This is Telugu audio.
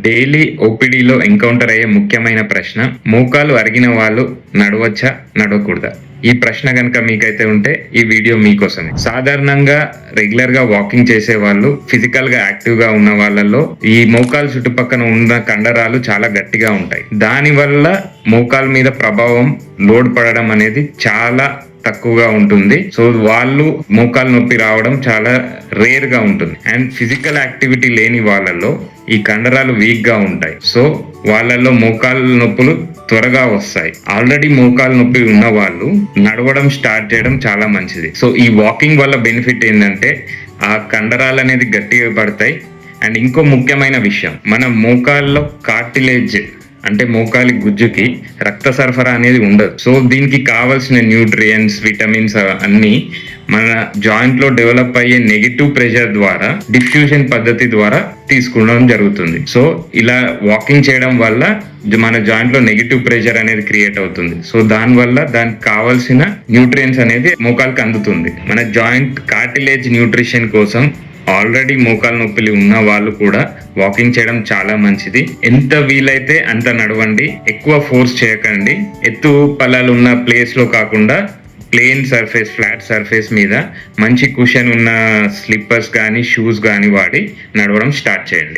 డైలీ ఓపీడీలో ఎన్కౌంటర్ అయ్యే ముఖ్యమైన ప్రశ్న, మోకాలు అరిగిన వాళ్ళు నడవచ్చా, నడవకూడదా? ఈ ప్రశ్న కనుక మీకైతే ఉంటే ఈ వీడియో మీకోసమే. సాధారణంగా రెగ్యులర్ గా వాకింగ్ చేసే వాళ్ళు, ఫిజికల్ గా యాక్టివ్ గా ఉన్న వాళ్ళల్లో ఈ మోకాలు చుట్టుపక్కల ఉన్న కండరాలు చాలా గట్టిగా ఉంటాయి. దాని వల్ల మోకాల మీద ప్రభావం, లోడ్ పడడం అనేది చాలా తక్కువగా ఉంటుంది. సో వాళ్ళు మోకాలు నొప్పి రావడం చాలా రేర్ గా ఉంటుంది. అండ్ ఫిజికల్ యాక్టివిటీ లేని వాళ్ళల్లో ఈ కండరాలు వీక్ గా ఉంటాయి. సో వాళ్ళల్లో మోకాలు నొప్పులు త్వరగా వస్తాయి. ఆల్రెడీ మోకాలు నొప్పి ఉన్న వాళ్ళు నడవడం స్టార్ట్ చేయడం చాలా మంచిది. సో ఈ వాకింగ్ వల్ల బెనిఫిట్ ఏంటంటే ఆ కండరాలు అనేది గట్టిగా పడతాయి. అండ్ ఇంకో ముఖ్యమైన విషయం, మన మోకాల్లో కార్టిలేజ్ అంటే మోకాలి గుజ్జుకి రక్త సరఫరా అనేది ఉండదు. సో దీనికి కావాల్సిన న్యూట్రియంట్స్, విటమిన్స్ అన్ని మన జాయింట్ లో డెవలప్ అయ్యే నెగిటివ్ ప్రెషర్ ద్వారా, డిఫ్యూజన్ పద్ధతి ద్వారా తీసుకోవడం జరుగుతుంది. సో ఇలా వాకింగ్ చేయడం వల్ల మన జాయింట్ లో నెగిటివ్ ప్రెషర్ అనేది క్రియేట్ అవుతుంది. సో దాని వల్ల దానికి కావాల్సిన న్యూట్రియంట్స్ అనేది మోకాలికి అందుతుంది. మన జాయింట్ కార్టిలేజ్ న్యూట్రిషన్ కోసం ఆల్రెడీ మోకాలు నొప్పులు ఉన్న వాళ్ళు కూడా వాకింగ్ చేయడం చాలా మంచిది. ఎంత వీలైతే అంత నడవండి, ఎక్కువ ఫోర్స్ చేయకండి. ఎత్తు పల్లాలు ఉన్న ప్లేస్ లో కాకుండా ప్లెయిన్ సర్ఫేస్, ఫ్లాట్ సర్ఫేస్ మీద మంచి కుషన్ ఉన్న స్లిప్పర్స్ కానీ షూస్ కానీ వాడి నడవడం స్టార్ట్ చేయండి.